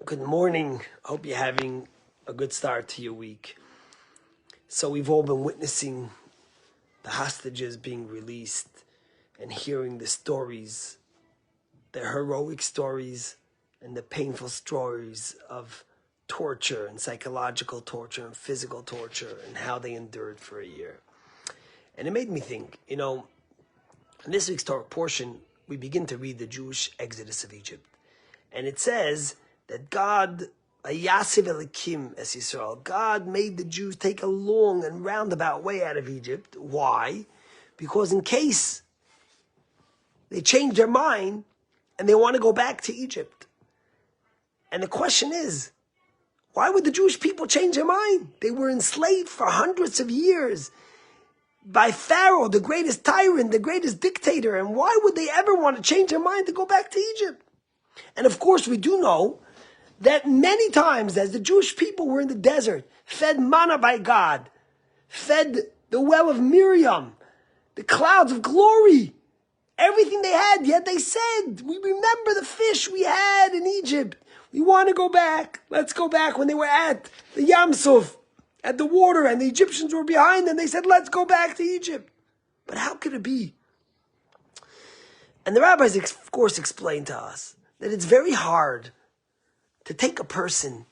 Good morning. I hope you're having a good start to your week. So we've all been witnessing the hostages being released and hearing the stories, the heroic stories and the painful stories of torture and psychological torture and physical torture and how they endured for a year. And it made me think, in this week's Torah portion, we begin to read the Jewish exodus of Egypt. And it says that God, Yasiv Elikim es Yisrael, God made the Jews take a long and roundabout way out of Egypt. Why? Because in case they change their mind and they want to go back to Egypt. And the question is, why would the Jewish people change their mind? They were enslaved for hundreds of years by Pharaoh, the greatest tyrant, the greatest dictator. And why would they ever want to change their mind to go back to Egypt? And of course, we do know that many times as the Jewish people were in the desert, fed manna by God, fed the well of Miriam, the clouds of glory, everything they had, yet they said, we remember the fish we had in Egypt. We want to go back. Let's go back. When they were at the Yam Suf, at the water, and the Egyptians were behind them, they said, let's go back to Egypt. But how could it be? And the rabbis, of course, explained to us that it's very hard to take a person.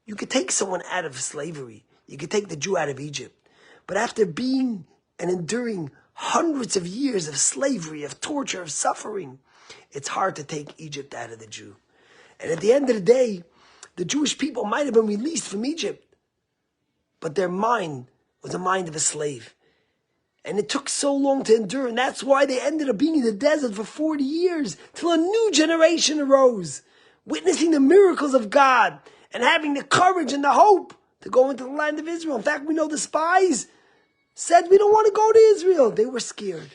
You could take someone out of slavery. You could take the Jew out of Egypt. But after being and enduring hundreds of years of slavery, of torture, of suffering, it's hard to take Egypt out of the Jew. And at the end of the day, the Jewish people might have been released from Egypt, but their mind was the mind of a slave. And it took so long to endure, and that's why they ended up being in the desert for 40 years, till a new generation arose, witnessing the miracles of God, and having the courage and the hope to go into the land of Israel. In fact, we know the spies said, we don't want to go to Israel. They were scared.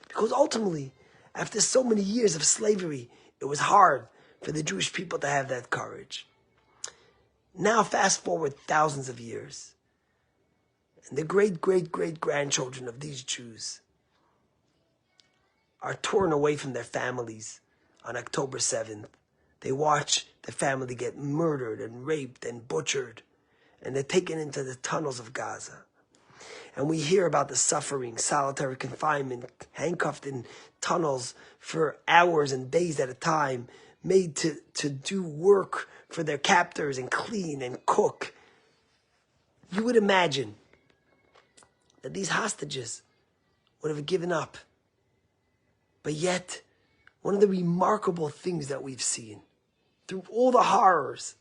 Because ultimately, after so many years of slavery, it was hard for the Jewish people to have that courage. Now, fast forward thousands of years, and the great-great-great-grandchildren of these Jews are torn away from their families on October 7th. They watch the family get murdered and raped and butchered, and they're taken into the tunnels of Gaza. And we hear about the suffering, solitary confinement, handcuffed in tunnels for hours and days at a time, made to do work for their captors and clean and cook. You would imagine that these hostages would have given up. But yet, one of the remarkable things that we've seen through all the horrors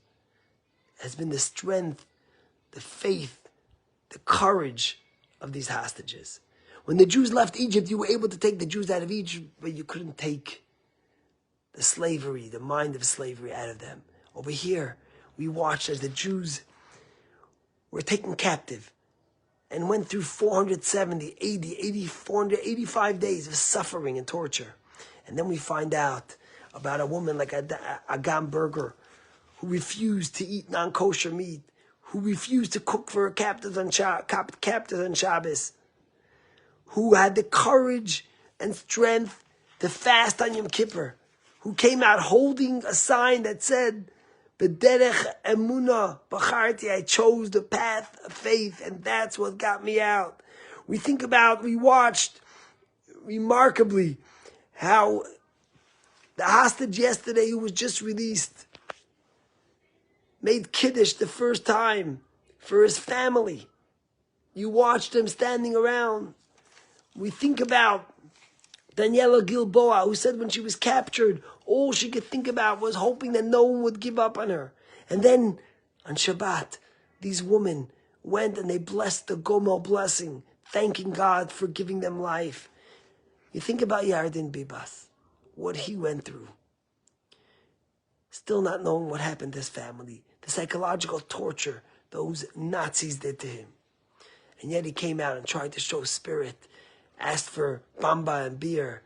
has been the strength, the faith, the courage of these hostages. When the Jews left Egypt, you were able to take the Jews out of Egypt, but you couldn't take the slavery, the mind of slavery out of them. Over here, we watched as the Jews were taken captive and went through 470, 485 days of suffering and torture. And then we find out about a woman like Agam Berger, who refused to eat non-kosher meat, who refused to cook for her captives on Shabbos, who had the courage and strength to fast on Yom Kippur, who came out holding a sign that said, B'derech emunah bacharti, I chose the path of faith, and that's what got me out. We watched remarkably how the hostage yesterday, who was just released, made Kiddush the first time for his family. You watched them standing around. We think about Daniela Gilboa, who said when she was captured, all she could think about was hoping that no one would give up on her. And then on Shabbat, these women went and they blessed the Gomel blessing, thanking God for giving them life. You think about Yardin Bibas, what he went through. Still not knowing what happened to his family, the psychological torture those Nazis did to him. And yet he came out and tried to show spirit, asked for bamba and beer,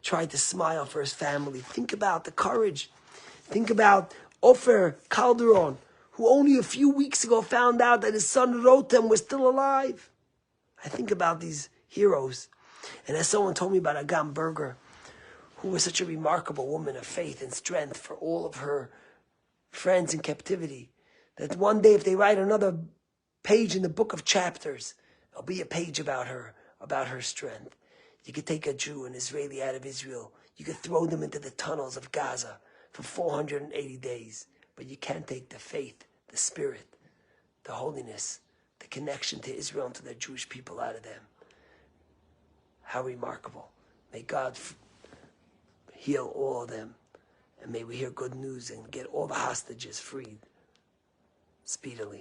tried to smile for his family. Think about the courage. Think about Ofer Calderon, who only a few weeks ago found out that his son Rotem was still alive. I think about these heroes. And as someone told me about Agam Berger, who was such a remarkable woman of faith and strength for all of her friends in captivity, that one day if they write another page in the book of chapters, there'll be a page about her strength. You could take a Jew, an Israeli out of Israel. You could throw them into the tunnels of Gaza for 480 days. But you can't take the faith, the spirit, the holiness, the connection to Israel and to the Jewish people out of them. How remarkable. May God heal all of them. And may we hear good news and get all the hostages freed speedily.